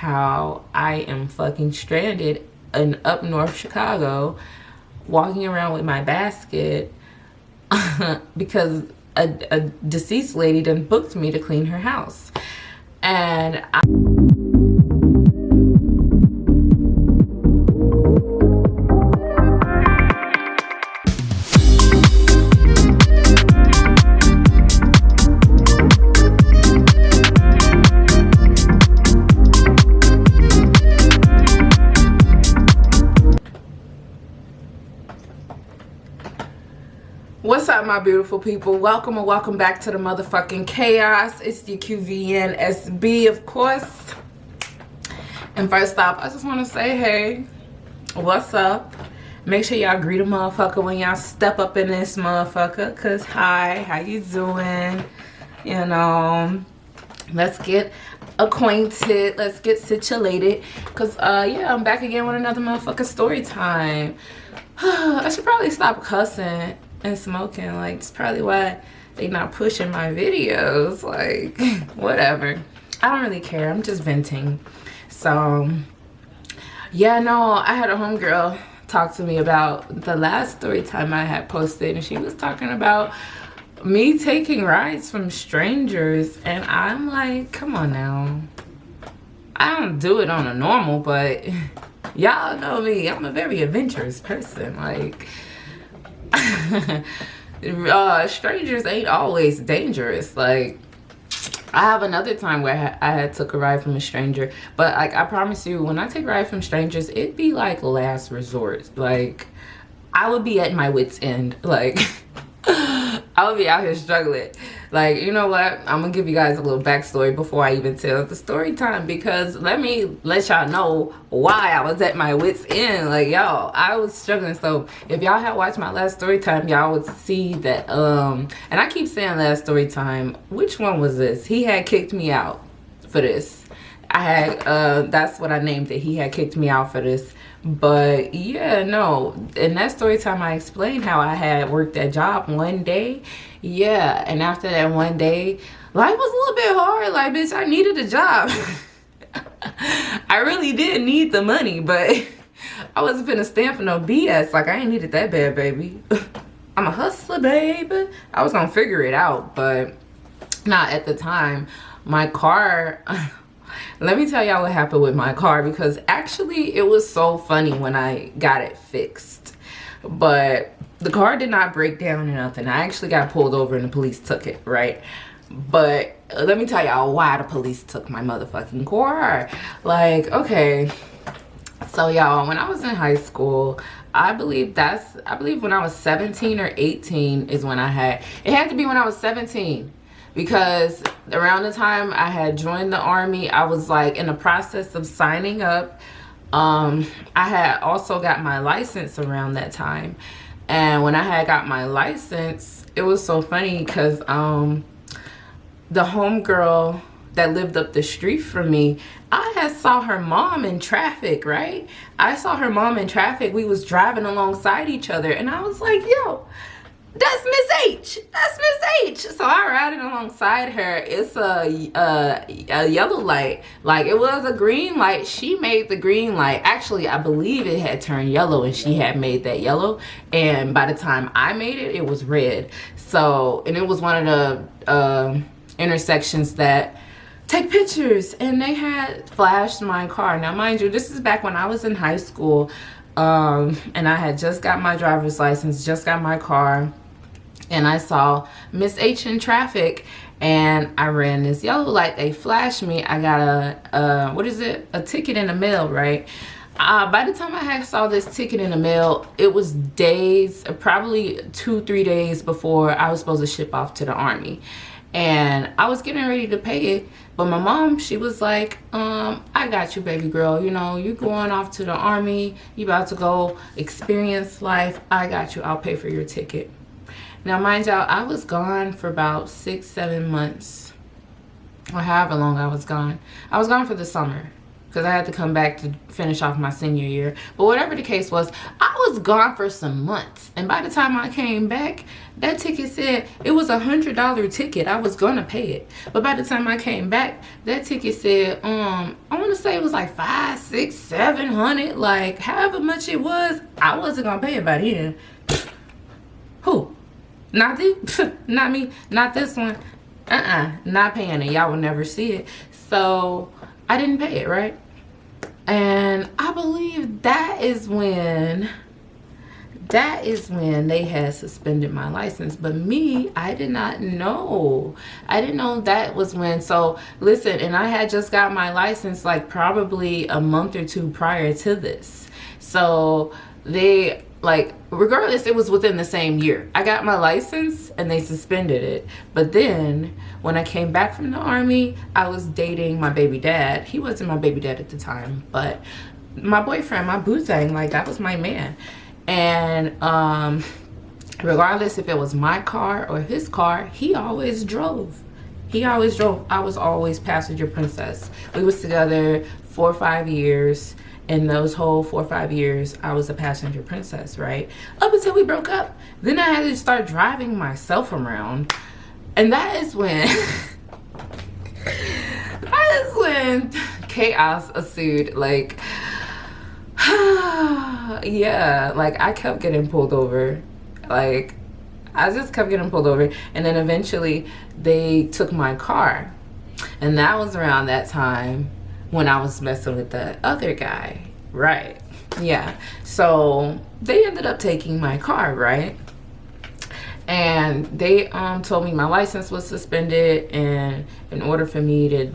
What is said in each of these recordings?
how I am fucking stranded in up north Chicago, walking around with my basket because a deceased lady done booked me to clean her house. And what's up, my beautiful people? Welcome or welcome back to the motherfucking chaos. It's the QVN SB, of course. And first off, I just want to say, hey, what's up? Make sure y'all greet a motherfucker when y'all step up in this motherfucker. Cause hi, how you doing? You know, let's get acquainted. Let's get situated. Cause yeah, I'm back again with another motherfucker story time. I should probably stop cussing and smoking. Like, it's probably why they not pushing my videos. Like, whatever, I don't really care. I'm just venting. So yeah, no, I had a homegirl talk to me about the last story time I had posted, and she was talking about me taking rides from strangers. And I'm like, come on now, I don't do it on a normal, but y'all know me, I'm a very adventurous person. Like, strangers ain't always dangerous. Like, I have another time where I had took a ride from a stranger, but like, I promise you, when I take a ride from strangers, it'd be like last resort. Like, I would be at my wit's end. Like, I would be out here struggling. Like, you know what, I'm gonna give you guys a little backstory before I even tell the story time, because let me let y'all know why I was at my wit's end. Like, y'all, I was struggling. So if y'all had watched my last story time, y'all would see that and I keep saying last story time, which one was this? He had kicked me out for this. I had that's what I named it. He had kicked me out for this. But yeah, no, in that story time, I explained how I had worked that job one day. Yeah, and after that one day, life was a little bit hard. Like, bitch, I needed a job. I really did need the money, but I wasn't finna stand for no BS. Like, I ain't needed that bad, baby. I'm a hustler, baby. I was gonna figure it out, but not at the time. My car... Let me tell y'all what happened with my car, because actually it was so funny when I got it fixed. But the car did not break down or nothing. I actually got pulled over and the police took it, right? But let me tell y'all why the police took my motherfucking car. Like, okay. So y'all, when I was in high school, I believe when I was 17 or 18 is when it had to be when I was 17. Because around the time I had joined the Army, I was like in the process of signing up. I had also got my license around that time. And when I had got my license, it was so funny because the homegirl that lived up the street from me, I had saw her mom in traffic, right? I saw her mom in traffic. We was driving alongside each other, and I was like, yo, that's Miss H. That's Miss H. So I riding alongside her. It's a yellow light. Like, it was a green light. She made the green light. Actually, I believe it had turned yellow and she had made that yellow. And by the time I made it, it was red. So, and it was one of the intersections that take pictures. And they had flashed my car. Now, mind you, this is back when I was in high school. And I had just got my driver's license, just got my car. And I saw Miss H in traffic, and I ran this yellow light. They flashed me. I got a ticket in the mail, right? By the time I had saw this ticket in the mail, it was days, probably 2-3 days before I was supposed to ship off to the Army. And I was getting ready to pay it, but my mom, she was like, I got you, baby girl. You know, you going off to the Army, you about to go experience life. I got you. I'll pay for your ticket. Now, mind y'all, I was gone for about 6-7 months, or however long I was gone. I was gone for the summer because I had to come back to finish off my senior year. But whatever the case was, I was gone for some months, and by the time I came back, that ticket said it was $100 ticket. I was gonna pay it, but by the time I came back, that ticket said I want to say it was like 500, 600, 700, like however much it was. I wasn't gonna pay it by then. Who? Not the not me, not this one. Not paying it. Y'all will never see it. So I didn't pay it, right? And I believe that is when they had suspended my license. But me, I did not know. I didn't know that was when. So listen, and I had just got my license like probably a month or two prior to this. So they, like, regardless, it was within the same year. I got my license and they suspended it. But then when I came back from the Army, I was dating my baby dad. He wasn't my baby dad at the time, but my boyfriend, my boo thing, like that was my man. And regardless if it was my car or his car, he always drove. I was always passenger princess. We was together 4 or 5 years. In those whole 4 or 5 years, I was a passenger princess, right? Up until we broke up. Then I had to start driving myself around. And that is when chaos ensued. Like, yeah, like I kept getting pulled over. Like, I just kept getting pulled over. And then eventually they took my car. And that was around that time when I was messing with the other guy, right? Yeah, so they ended up taking my car, right? And they told me my license was suspended, and in order for me to,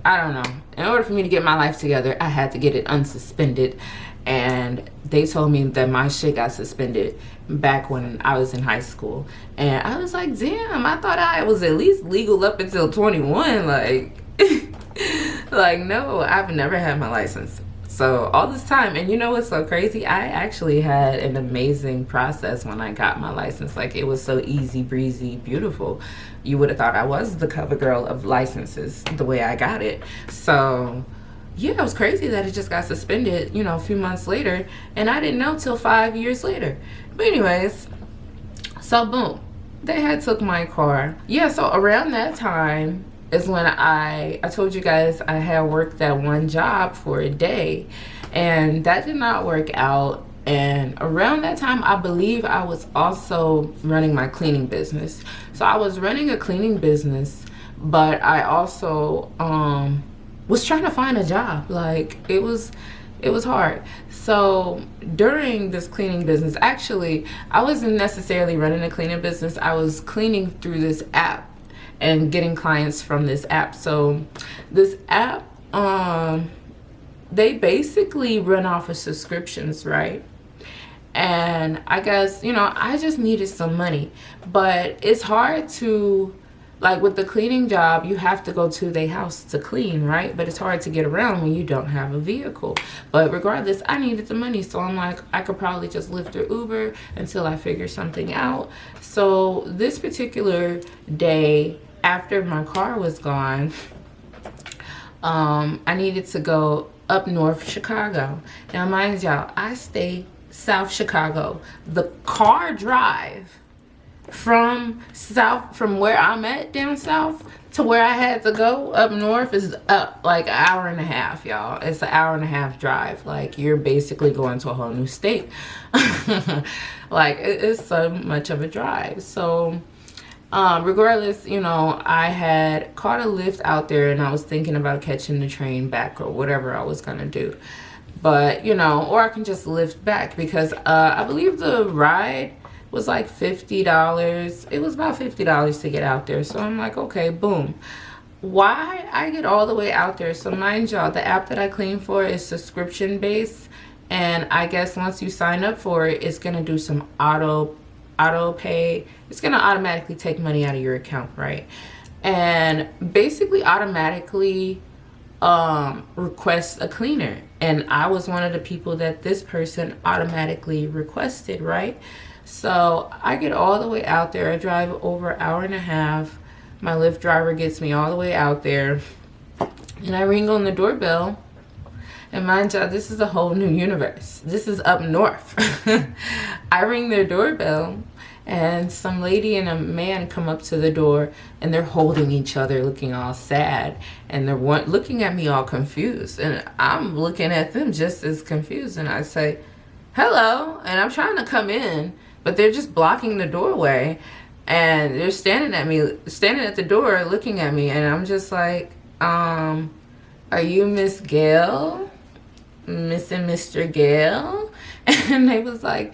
in order for me to get my life together, I had to get it unsuspended. And they told me that my shit got suspended back when I was in high school. And I was like, damn, I thought I was at least legal up until 21, like like, no, I've never had my license. So all this time, and you know what's so crazy? I actually had an amazing process when I got my license. Like, it was so easy breezy, beautiful. You would have thought I was the cover girl of licenses the way I got it. So yeah, it was crazy that it just got suspended, you know, a few months later, and I didn't know till 5 years later. But anyways, so boom, they had took my car. Yeah, so around that time is when I told you guys I had worked that one job for a day, and that did not work out. And around that time, I believe I was also running my cleaning business. So I was running a cleaning business, but I also was trying to find a job. Like, it was hard. So during this cleaning business, actually, I wasn't necessarily running a cleaning business. I was cleaning through this app and getting clients from this app. So this app, they basically run off of subscriptions, right? And I guess, you know, I just needed some money. But it's hard to, like with the cleaning job, you have to go to their house to clean, right? But it's hard to get around when you don't have a vehicle. But regardless, I needed the money. So I'm like, I could probably just Lyft or Uber until I figure something out. So this particular day, after my car was gone, I needed to go up north Chicago. Now, mind y'all, I stay South Chicago. The car drive from where I'm at down south to where I had to go up north is like an hour and a half, y'all. It's an hour and a half drive. Like, you're basically going to a whole new state. Like, it's so much of a drive. So regardless, you know, I had caught a Lyft out there, and I was thinking about catching the train back or whatever I was gonna do. But, you know, or I can just Lyft back, because I believe the ride was like $50. It was about $50 to get out there. So I'm like, okay, boom. Why I get all the way out there? So mind y'all, the app that I clean for is subscription based, and I guess once you sign up for it, it's gonna do some auto pay. It's gonna automatically take money out of your account, right? And basically automatically request a cleaner. And I was one of the people that this person automatically requested, right? So I get all the way out there. I drive over an hour and a half. My Lyft driver gets me all the way out there, and I ring on the doorbell, And mind you, this is a whole new universe. This is up north. I ring their doorbell, and some lady and a man come up to the door, and they're holding each other, looking all sad, and they're looking at me all confused, and I'm looking at them just as confused. And I say, hello, and I'm trying to come in, but they're just blocking the doorway, and they're standing at the door looking at me, and I'm just like, are you Miss Gail? Miss and Mr. Gale? And they was like,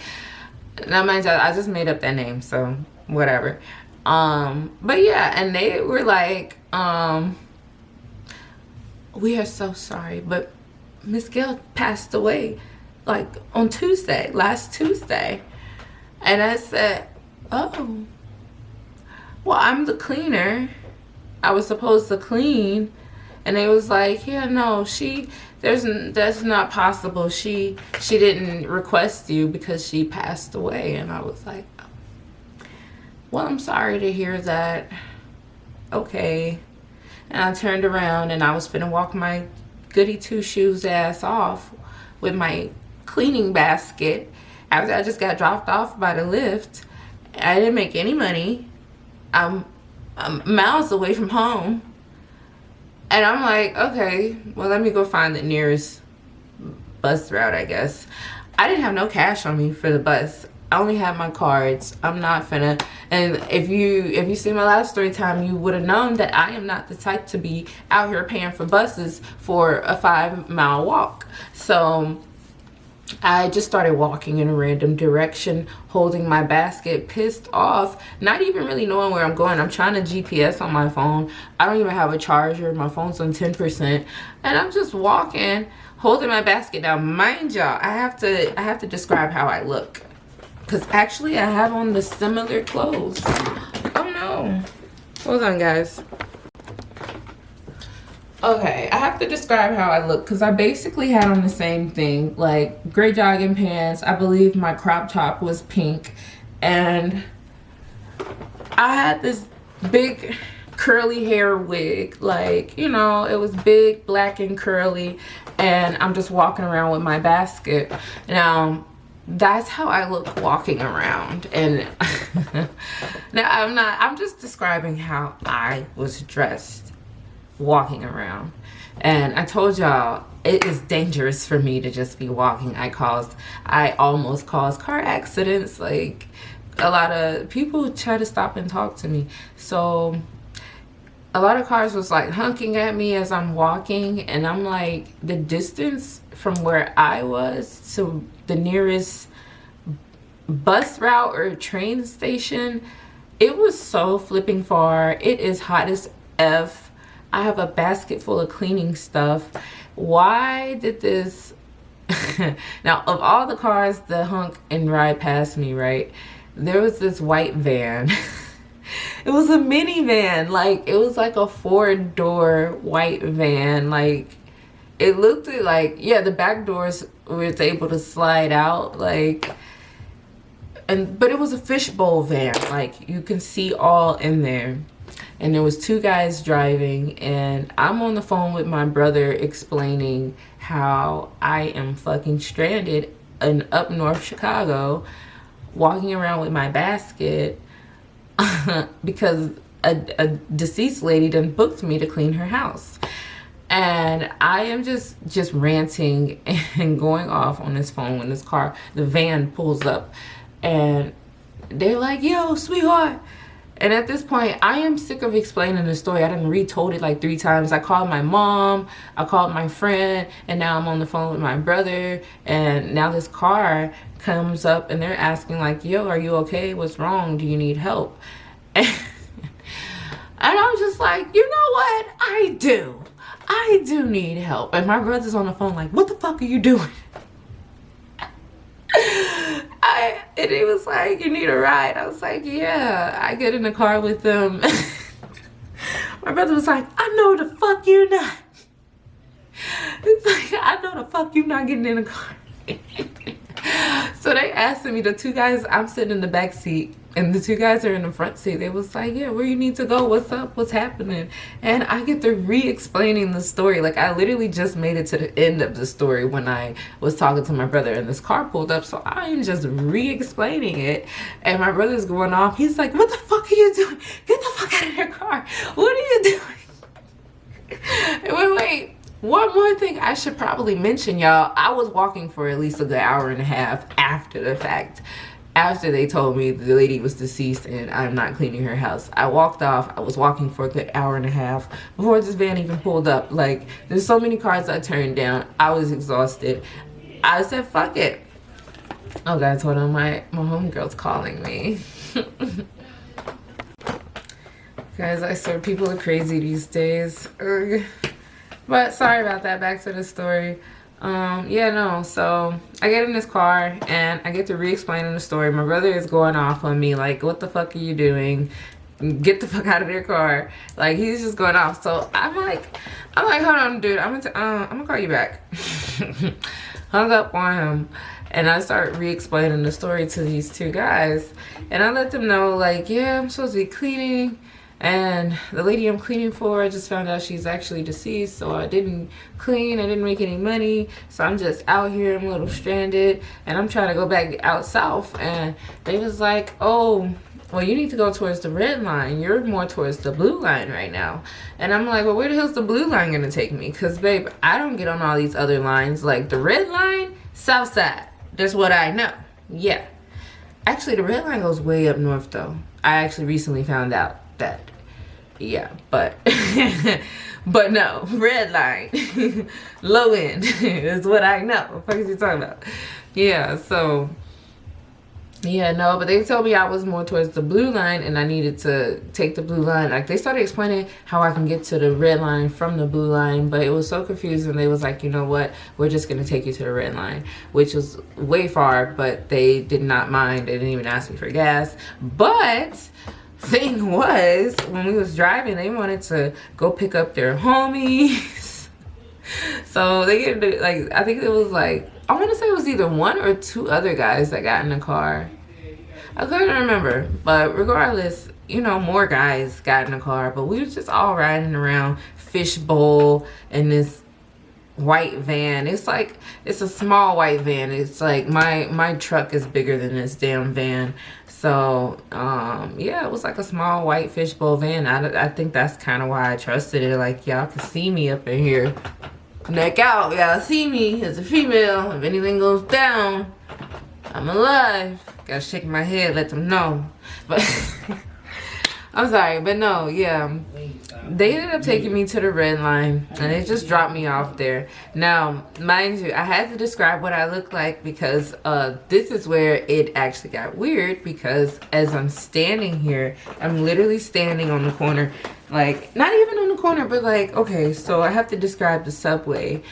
now mind you, I just made up that name, so whatever. But yeah, and they were like, we are so sorry, but Miss Gale passed away like on Tuesday, last Tuesday. And I said, oh, well, I'm the cleaner. I was supposed to clean. And they was like, yeah, no, that's not possible. She didn't request you because she passed away. And I was like, well, I'm sorry to hear that. Okay. And I turned around and I was finna walk my goody two shoes ass off with my cleaning basket after I just got dropped off by the lift. I didn't make any money. I'm miles away from home. And I'm like, okay, well, let me go find the nearest bus route, I guess. I didn't have no cash on me for the bus. I only had my cards. I'm not finna. And if you see my last story time, you would have known that I am not the type to be out here paying for buses for a 5-mile walk. So I just started walking in a random direction, holding my basket, pissed off, not even really knowing where I'm going. I'm trying to GPS on my phone. I don't even have a charger. My phone's on 10%. And I'm just walking, holding my basket. Now, mind y'all, I have to describe how I look. Because actually, I have on the similar clothes. Oh, no. Hold on, guys. Okay, I have to describe how I look because I basically had on the same thing, like gray jogging pants. I believe my crop top was pink, and I had this big curly hair wig, like, you know, it was big, black and curly, and I'm just walking around with my basket. Now, that's how I look walking around. And now I'm just describing how I was dressed walking around. And I told y'all, it is dangerous for me to just be walking. I almost caused car accidents. Like, a lot of people try to stop and talk to me. So a lot of cars was like honking at me as I'm walking, and I'm like, the distance from where I was to the nearest bus route or train station, it was so flipping far. It is hot as F. I have a basket full of cleaning stuff. Why did this? Now, of all the cars that honk and ride past me, right, there was this white van. It was a minivan. Like, it was like a 4-door white van. Like, it looked like, yeah, the back doors was able to slide out, like, but it was a fishbowl van. Like, you can see all in there. And there was 2 guys driving, and I'm on the phone with my brother explaining how I am fucking stranded in up north Chicago, walking around with my basket because a deceased lady done booked me to clean her house. And I am just ranting and going off on this phone when the van pulls up, and they're like, yo, sweetheart. And at this point, I am sick of explaining the story. I done retold it like 3 times. I called my mom, I called my friend, and now I'm on the phone with my brother. And now this car comes up and they're asking like, yo, are you okay? What's wrong? Do you need help? And I'm just like, you know what? I do need help. And my brother's on the phone like, what the fuck are you doing? And he was like, you need a ride? I was like, yeah. I get in the car with them. My brother was like, I know the fuck you not. He's like, I know the fuck you not getting in the car. So they asked me, the 2 guys, I'm sitting in the back seat. And the two guys are in the front seat. They was like, yeah, where you need to go? What's up? What's happening? And I get to re-explaining the story. Like, I literally just made it to the end of the story when I was talking to my brother and this car pulled up. So I am just re-explaining it. And my brother's going off. He's like, what the fuck are you doing? Get the fuck out of your car. What are you doing? Wait. One more thing I should probably mention, y'all. I was walking for at least a good hour and a half after the fact. After they told me the lady was deceased and I'm not cleaning her house. I walked off. I was walking for a good hour and a half before this van even pulled up. Like, there's so many cars I turned down. I was exhausted. I said, fuck it. Oh, guys, hold on. My homegirl's calling me. Guys, I swear people are crazy these days. Ugh. But sorry about that. Back to the story. Yeah, no, so I get in this car and I get to re-explaining the story. My brother is going off on me like, what the fuck are you doing? Get the fuck out of their car. Like, he's just going off. So I'm like, hold on, dude, I'm gonna call you back. Hung up on him and I start re-explaining the story to these two guys and I let them know, like, yeah, I'm supposed to be cleaning. And the lady I'm cleaning for, I just found out she's actually deceased, so I didn't clean, I didn't make any money, so I'm just out here, I'm a little stranded, and I'm trying to go back out south. And they was like, oh, well, you need to go towards the red line, you're more towards the blue line right now. And I'm like, well, where the hell's the blue line gonna take me? Because, babe, I don't get on all these other lines. Like, the red line, south side, that's what I know. Yeah, actually the red line goes way up north though. I actually recently found out that, yeah, but but no, red line, low end is what I know. What the fuck is you talking about? Yeah, so yeah, no, but they told me I was more towards the blue line and I needed to take the blue line. Like, they started explaining how I can get to the red line from the blue line, but it was so confusing. They was like, you know what, we're just gonna take you to the red line, which was way far, but they did not mind. They didn't even ask me for gas. But thing was, when we was driving, they wanted to go pick up their homies. So they get to, like, I think it was like, I want to say it was either one or two other guys that got in the car. I couldn't remember, but regardless, you know, more guys got in the car, but we was just all riding around Fishbowl in this white van. It's like, it's a small white van. It's like my truck is bigger than this damn van. So yeah, it was like a small white Fishbowl van. I think that's kind of why I trusted it. Like, y'all can see me up in here, neck out, y'all see me as a female. If anything goes down, I'm alive. Gotta shake my head, let them know. But I'm sorry, but no, yeah, they ended up taking me to the red line and they just dropped me off there. Now, mind you, I had to describe what I look like because this is where it actually got weird, because as I'm standing here, I'm literally standing on the corner, like, not even on the corner, but like, okay, so I have to describe the subway.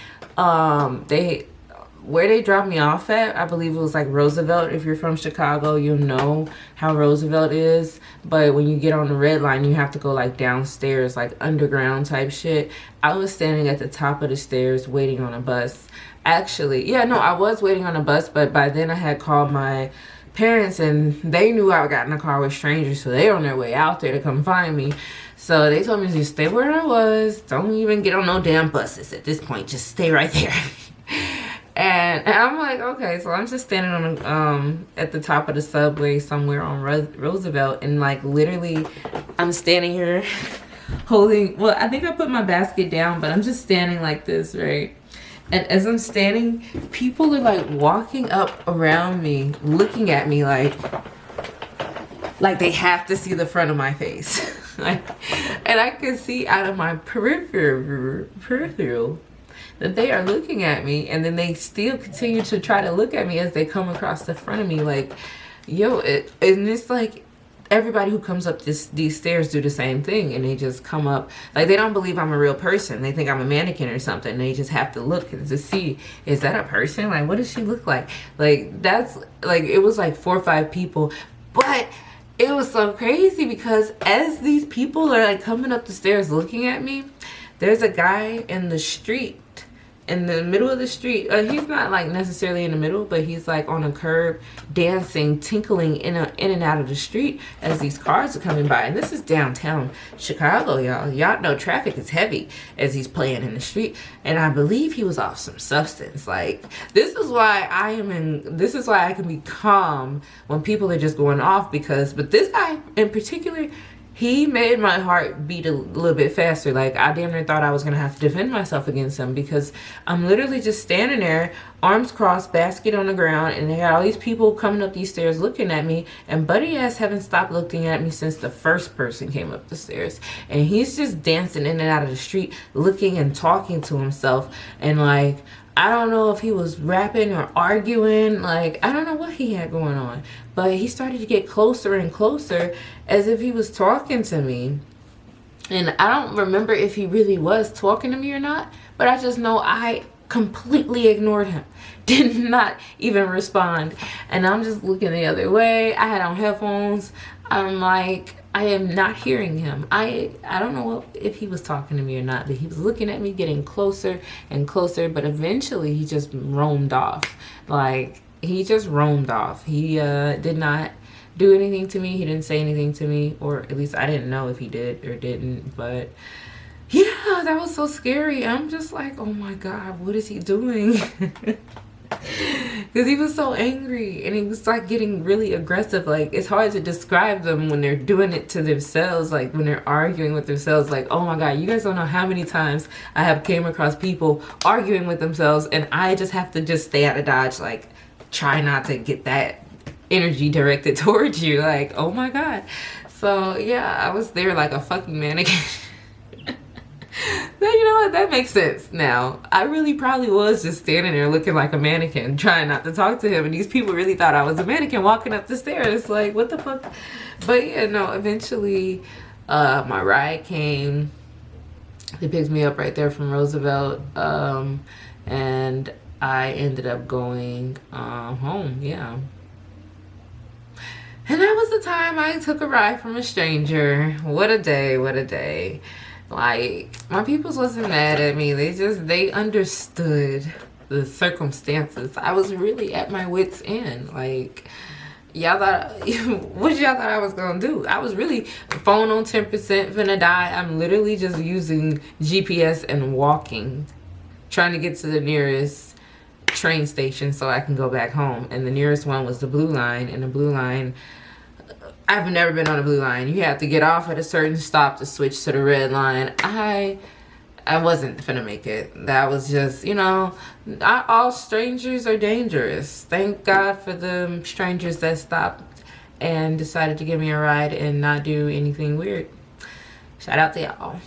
Where they dropped me off at, I believe it was like Roosevelt. If you're from Chicago, you'll know how Roosevelt is. But when you get on the red line, you have to go like downstairs, like underground type shit. I was standing at the top of the stairs waiting on a bus. Actually, yeah, no, I was waiting on a bus, but by then I had called my parents and they knew I got in a car with strangers, so they were on their way out there to come find me. So they told me to stay where I was. Don't even get on no damn buses at this point. Just stay right there. And I'm like, okay, so I'm just standing on at the top of the subway somewhere on Roosevelt, and like literally I'm standing here holding, well, I think I put my basket down, but I'm just standing like this, right? And as I'm standing, people are like walking up around me, looking at me like they have to see the front of my face. And I can see out of my peripheral that they are looking at me, and then they still continue to try to look at me as they come across the front of me, like, yo, and it's like everybody who comes up these stairs do the same thing, and they just come up like they don't believe I'm a real person. They think I'm a mannequin or something, and they just have to look to see, is that a person? Like, what does she look like? Like, that's like, it was like 4 or 5 people, but it was so crazy because as these people are like coming up the stairs looking at me, there's a guy in the street in the middle of the street. He's not like necessarily in the middle, but he's like on a curb, dancing, tinkling in and out of the street as these cars are coming by. And this is downtown Chicago, y'all. Y'all know traffic is heavy as he's playing in the street. And I believe he was off some substance. Like, this is why I can be calm when people are just going off, but this guy in particular, he made my heart beat a little bit faster. Like, I damn near thought I was going to have to defend myself against him, because I'm literally just standing there, arms crossed, basket on the ground, and they got all these people coming up these stairs looking at me, and buddy ass haven't stopped looking at me since the first person came up the stairs. And he's just dancing in and out of the street, looking and talking to himself, and like, I don't know if he was rapping or arguing. Like, I don't know what he had going on. But he started to get closer and closer as if he was talking to me. And I don't remember if he really was talking to me or not. But I just know I completely ignored him. Did not even respond. And I'm just looking the other way. I had on headphones. I'm like, I am not hearing him. I don't know if he was talking to me or not, but he was looking at me, getting closer and closer. But eventually he just roamed off. Like, he just roamed off. He did not do anything to me. He didn't say anything to me, or at least I didn't know if he did or didn't. But yeah, that was so scary. I'm just like, oh my God, what is he doing? Because he was so angry, and he was like getting really aggressive. Like, it's hard to describe them when they're doing it to themselves, like when they're arguing with themselves. Like, oh my God, you guys don't know how many times I have came across people arguing with themselves, and I just have to just stay out of dodge, like try not to get that energy directed towards you. Like, oh my God. So yeah, I was there like a fucking mannequin. Then you know what, that makes sense now. I really probably was just standing there looking like a mannequin, trying not to talk to him, and these people really thought I was a mannequin walking up the stairs. Like, what the fuck? But yeah, no, eventually my ride came. They picked me up right there from Roosevelt, and I ended up going home. Yeah. And that was the time I took a ride from a stranger. What a day, what a day. Like, my peoples wasn't mad at me. They understood the circumstances. I was really at my wit's end. Like, y'all thought, what y'all thought I was gonna do? I was really phone on 10%, finna die. I'm literally just using GPS and walking, trying to get to the nearest train station so I can go back home. And the nearest one was the Blue Line, and the Blue Line, I've never been on a Blue Line. You have to get off at a certain stop to switch to the Red Line. I wasn't finna make it. That was just, you know, all strangers are dangerous. Thank God for the strangers that stopped and decided to give me a ride and not do anything weird. Shout out to y'all.